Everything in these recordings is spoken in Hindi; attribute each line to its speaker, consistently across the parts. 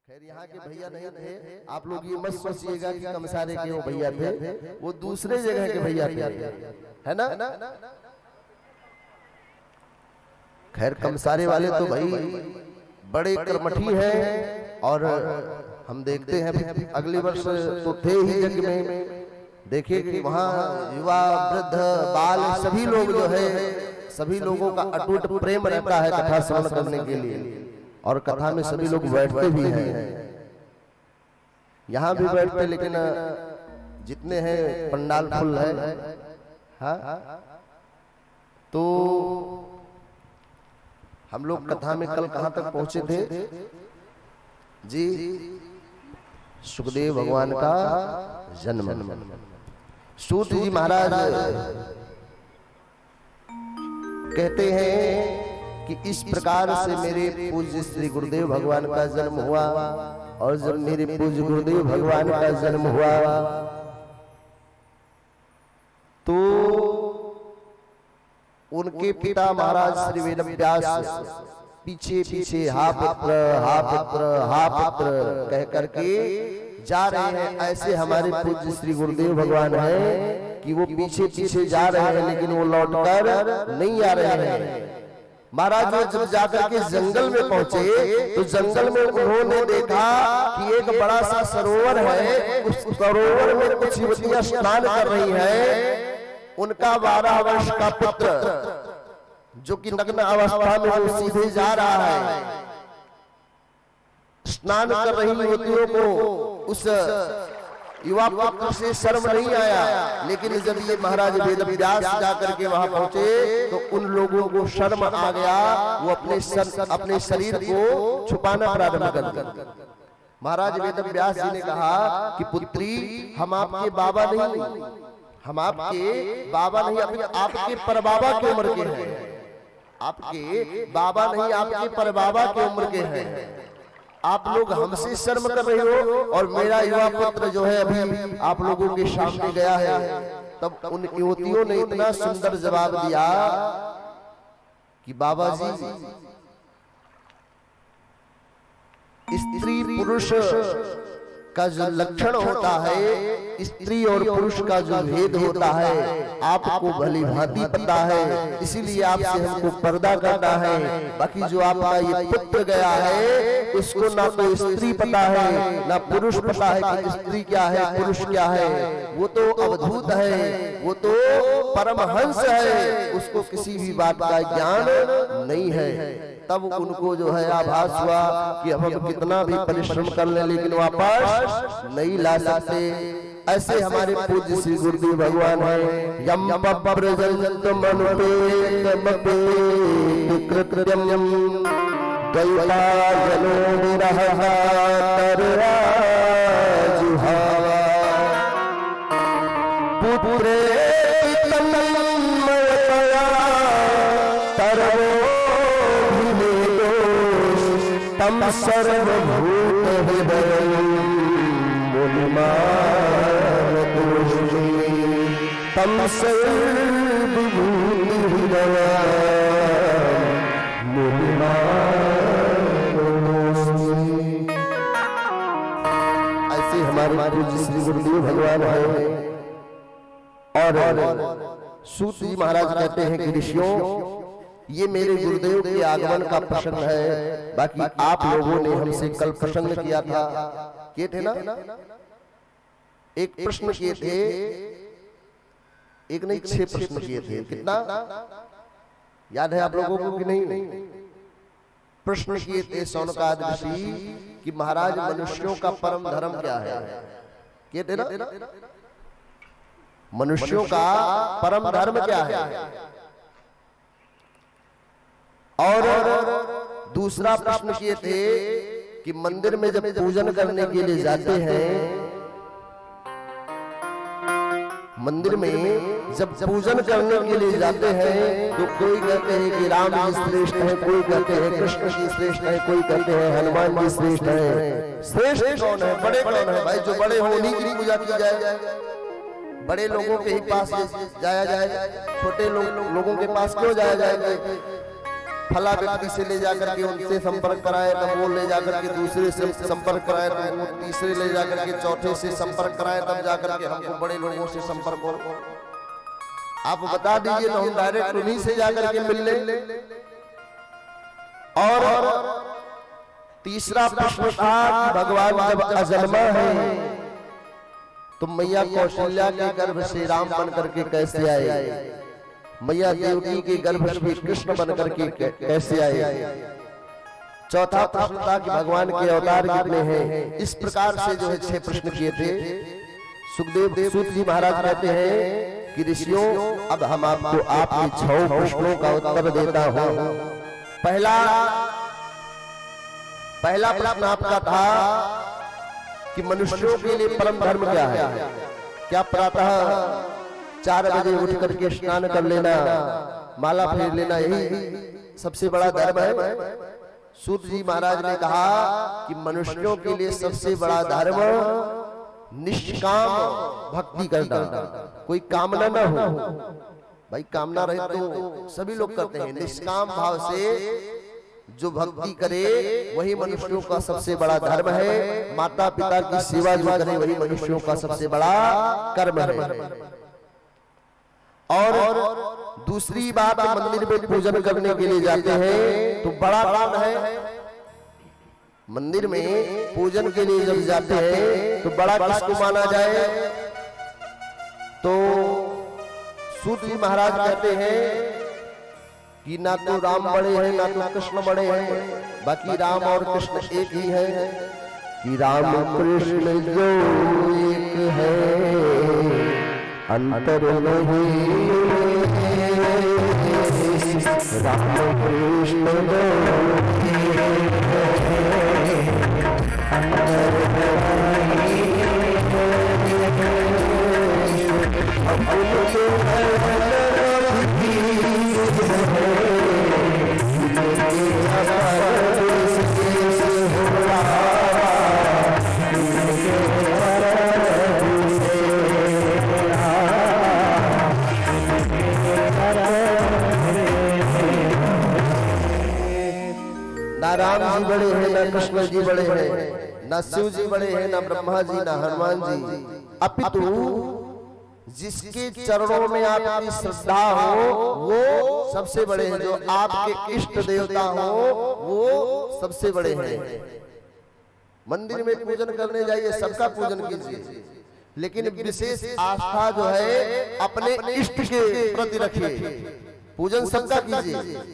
Speaker 1: खैर यहाँ के भैया नहीं थे, आप लोग ये मत सोचिएगा कि कमसारे के वो भैया थे, वो दूसरे जगह के भैया थे, है ना। खैर कमसारे वाले तो भाई बड़े कर्मठी हैं, और हम देखते हैं अगले वर्ष तो थे ही जग में, देखिए कि वहाँ युवा वृद्ध बाल सभी लोग जो है, सभी लोगों का अटूट प्रेम रहता है कथा श्रवण करने के लिए, और कथा में सभी लोग बैठते भी हैं, यहाँ भी बैठते, लेकिन जितने हैं पंडाल फुल है। हाँ, तो हम लोग कथा में कल कहाँ तक पहुंचे थे जी? सुखदेव भगवान का जन्म। सूत जी महाराज कहते हैं कि इस प्रकार से मेरे पूज्य श्री गुरुदेव भगवान का जन्म हुआ, और जब मेरे पूज्य गुरुदेव भगवान का जन्म हुआ तो उनके पिता महाराज श्री वेदव्यास पीछे पीछे हा पुत्र कह करके जा रहे हैं। ऐसे हमारे पूज्य श्री गुरुदेव भगवान हैं कि वो पीछे पीछे जा रहे हैं, लेकिन वो लौटकर नहीं आ रहे हैं। महाराज जब जाकर के जंगल में पहुंचे तो जंगल में उन्होंने देखा कि एक बड़ा सा सरोवर है, उस सरोवर में कुछ युवतियां स्नान कर रही हैं। उनका 12 वर्ष का पुत्र जो कि नग्न अवस्था में वो सीधे जा रहा है, स्नान कर रही युवतियों को उस युवा पुत्र से शर्म नहीं आया, लेकिन जब ये महाराज वेदव्यास जाकर के वहां पहुंचे तो उन लोगों को शर्म आ गया, वो अपने शरीर को छुपाना प्रारंभ कर दिया। महाराज वेदव्यास जी ने कहा कि पुत्री, हम आपके बाबा नहीं, हम आपके बाबा नहीं, आपके परबाबा की उम्र के हैं, आपके बाबा नहीं, आपके परबाबा की उम्र के हैं। आप लोग हमसे शर्म कर रहे हो, और मेरा युवा पुत्र जो है अभी आप लोगों के सामने गया है। तब उन युवतियों ने इतना सुंदर जवाब दिया कि बाबा जी, स्त्री पुरुष का जो लक्षण होता है, स्त्री और पुरुष का जो भेद होता है, आपको भली भांति पता है, इसीलिए आपसे हमको पर्दा करना है। बाकी जो आपका ये पुत्र गया है, उसको ना तो स्त्री पता है ना पुरुष पता है कि स्त्री क्या है पुरुष क्या है। वो तो अवधूत है, वो तो परमहंस है, उसको किसी भी बात का ज्ञान नहीं है। तब उनको जो है आभास हुआ कि अब हम कितना भी परिश्रम कर लें, लेकिन वापस नहीं ला सकते। ऐसे हमारे पूज्य श्री गुरुदेव भगवान है। यम पब्रजंत मनुपेतमपे कृत्यम दैवायनो विरहः तरराजुहावा पुत्रे तन्मयतया तरवो तम सर्वभूत हृदयं मुनिमानतोषि तम सर्वभूत हृदयं मुनिमानतोषि। ऐसे हमारे पूज्य श्री गुरुदेव भगवान हैं। और सूत जी महाराज कहते हैं कि ऋषियों, ये मेरे गुरुदेव के आगमन का प्रसंग है। बाकी आप लोगों ने हमसे कल प्रसंग किया था, किए थे ना, एक प्रश्न किए थे, एक नहीं 6 प्रश्न किए थे। कितना याद है आप लोगों को कि नहीं? प्रश्न किए थे शौनकादि ऋषि कि महाराज मनुष्यों का परम धर्म क्या है, किए थे ना? मनुष्यों का परम धर्म क्या है? और दूसरा प्रश्न किए थे कि मंदिर में जब पूजन करने के लिए जाते हैं, मंदिर में जब पूजन करने के लिए जाते हैं तो कोई कहते हैं कि राम जी श्रेष्ठ है, कोई कहते हैं कृष्ण जी श्रेष्ठ है, कोई कहते हैं हनुमान जी श्रेष्ठ है। श्रेष्ठ कौन है, बड़े कौन है? भाई जो बड़े हो उन्हीं की पूजा की जाए, बड़े लोगों के ही पास जाया जाए, छोटे लोगों के पास क्यों जाया जाएगा? फला व्यक्ति से ले जाकर के उनसे संपर्क कराए, तब वो ले जाकर के दूसरे से संपर्क कराए, तब वो तीसरे ले जाकर के चौथे से संपर्क कराए, तब जाकर के हमको बड़े लोगों से संपर्क हो। आप बता दीजिए तो हम डायरेक्ट उन्हीं से जाकर के मिल ले। और तीसरा प्रश्न था कि भगवान जब अजन्मा है तो मैया कौशल्या के गर्भ से राम बनकर के कैसे आए, मैया देवकी के गर्भ से कृष्ण बनकर के कैसे आए। चौथा प्रश्न था कि भगवान के अवतार कितने हैं। इस प्रकार से जो है 6 प्रश्न किए थे। सुखदेव सूत जी महाराज कहते हैं कि ऋषियों, अब हम आपको आपके 6 प्रश्नों का उत्तर देता हूं। पहला प्रश्न आपका था कि मनुष्यों के लिए परम धर्म क्या है। क्या प्रातः 4 बजे उठ करके स्नान कर लेना, माला फेर लेना, यही सबसे बड़ा धर्म है। सूत जी महाराज ने कहा कि मनुष्यों के लिए सबसे बड़ा धर्म निष्काम भक्ति करना, कोई कामना ना हो। भाई कामना रहे तो सभी लोग करते हैं, निष्काम भाव से जो भक्ति करे वही मनुष्यों का सबसे बड़ा धर्म है। माता पिता की सेवा जो करे वही मनुष्यों का सबसे बड़ा कर्म है। और दूसरी बात, मंदिर में पूजन करने के लिए जाते हैं तो बड़ा काम है। मंदिर में पूजन के लिए जब जाते हैं तो बड़ा किसको माना जाए। तो सूत जी महाराज कहते हैं कि ना तो राम बड़े हैं ना तो कृष्ण बड़े हैं, बाकी राम और कृष्ण एक ही है। कि राम कृष्ण जो एक है, अंतर नहीं। राम कृष्ण जो एक है, अंतर नहीं। ना राम जी बड़े हैं ना कृष्ण जी बड़े हैं, ना शिव जी बड़े हैं ना ब्रह्मा जी ना हनुमान जी, अपितु जिसके चरणों में आपकी श्रद्धा हो वो सबसे बड़े हैं। जो आपके इष्ट देवता हो वो सबसे बड़े हैं। मंदिर में पूजन करने जाइए, सबका पूजन कीजिए, लेकिन विशेष आस्था जो है अपने इष्ट के प्रति रखिए। पूजन सबका कीजिए,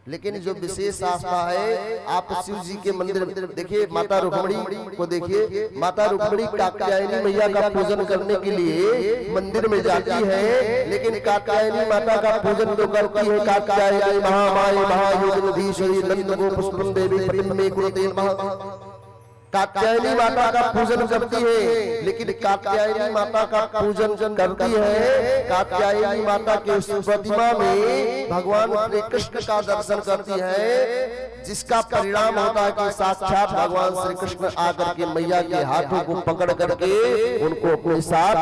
Speaker 1: लेकिन जो विशेष आस्था है आप शिव जी के मंदिर में देखिए। माता रुक्मिणी को देखिए, माता रुक्मिणी कात्यायनी मैया का पूजन करने के लिए मंदिर में जाती है, लेकिन कात्यायनी माता का पूजन तो करती है। कात्यायनी महामाई महायोगधीश्वरी नंद गोपुष्पम देवी प्रतिमे कुरुते नमः। कात्यायनी माता का पूजन करती है, लेकिन कात्यायनी माता का पूजन करती है, कात्यायनी माता के उस प्रतिमा में भगवान श्री कृष्ण का दर्शन करती है, जिसका परिणाम होता है कि साक्षात भगवान श्री कृष्ण आकर के मैया के हाथों को पकड़ करके उनको अपने साथ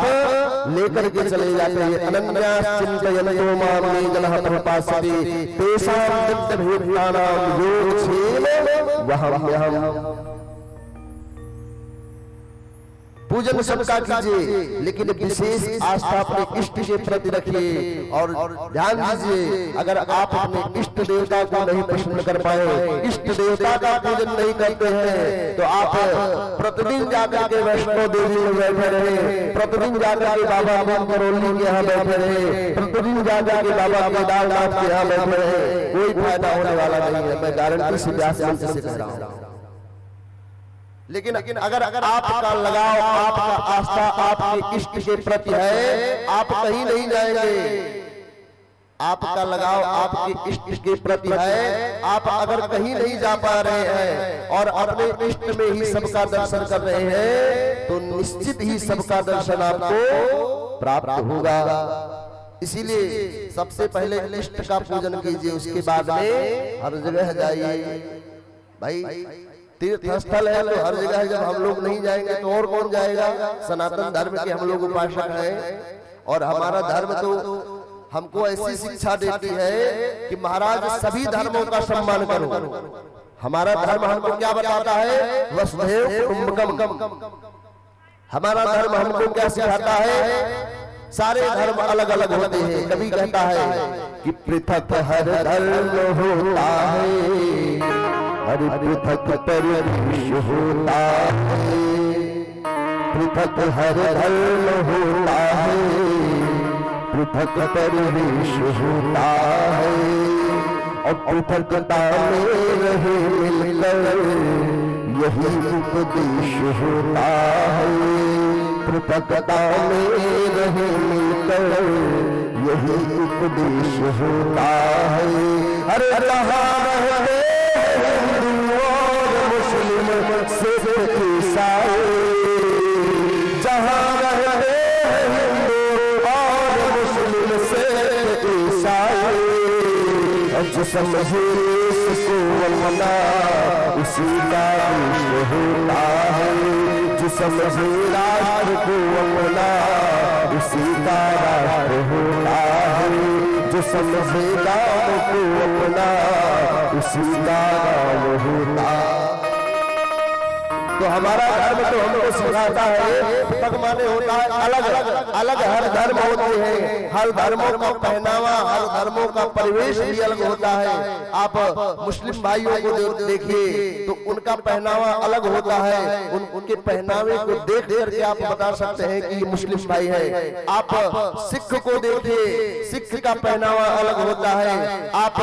Speaker 1: लेकर के चले जाते हैं। अनन्या चिंतयन्तो मां मे जनः प्रपासते तेषां दिव्यभूतानां योगक्षेम वहम्यहम्। पूजन सबका कीजिए, लेकिन विशेष आस्था अपने इष्ट के प्रति रखिए। और ध्यान दीजिए, अगर आप अपने इष्ट देवता को नहीं प्रसन्न कर पाए, इष्ट देवता का पूजन नहीं करते हैं, तो आप प्रतिदिन जाकर के वैष्णो देवी में बैठे रहे, प्रतिदिन जाकर के बाबा करोली के यहाँ बैठे रहे, प्रतिदिन जाकर के बाबा केदारनाथ के यहाँ बैठे रहे, कोई फायदा होने वाला नहीं है। मैं गारंटी से व्यास मंच से कह रहा हूँ। लेकिन अगर आपका लगाव, आपका आस्था आपके इष्ट के प्रति है, आप कहीं नहीं जाएंगे। आपका लगाव आपके इष्ट के प्रति है, आप अगर कहीं नहीं जा पा रहे हैं और अपने इष्ट में ही सबका दर्शन कर रहे हैं, तो निश्चित ही सबका दर्शन आपको प्राप्त होगा। इसीलिए सबसे पहले इष्ट का पूजन कीजिए, उसके बाद में हर जगह जाइए। भाई तीर्थ स्थल है तो हर जगह जब हम लोग नहीं जाएंगे तो और कौन जाएगा। सनातन धर्म के हम लोग उपासक हैं और हमारा धर्म तो हमको ऐसी शिक्षा देती है कि महाराज सभी धर्मों का सम्मान करो। हमारा धर्म हमको क्या बताता है? वसुधैव कुटुंबकम। हमारा धर्म हमको क्या सिखाता है? सारे धर्म अलग अलग होते हैं। कभी कहता है कि पृथक हर धर्म होता है, हर पृथक परिवेश होता है, पृथक हर धर्म होता है, पृथक परिवेश होता है, और पृथकता में रहे मिलकर यही उपदेश होता है, पृथकता में रहे मिलकर यही उपदेश होता है। अरे कहाँ रहे हिंदू और मुस्लिम सिख ईसाई, जहाँ रहे हिंदू और मुस्लिम सिख ईसाई, जो समझे इसको वरना उसी का देश होता है, जो समझे राष्ट्र को वरना उसी का राष्ट्र होता है, जो समझे गाँव को अपना उसी का गाँव होता है। तो हमारा धर्म तो हमको सिखाता है, पृथक माने होता है अलग अलग। अलग हर धर्म होते हैं, हर धर्मों का पहनावा, हर धर्मों का परिवेश भी अलग होता है। आप मुस्लिम भाइयों को देखिए तो उनका पहनावा अलग होता है। उनके पहनावे को देख करके आप बता सकते हैं कि ये मुस्लिम भाई है। आप सिख को देखिए, सिख का पहनावा अलग होता है। आप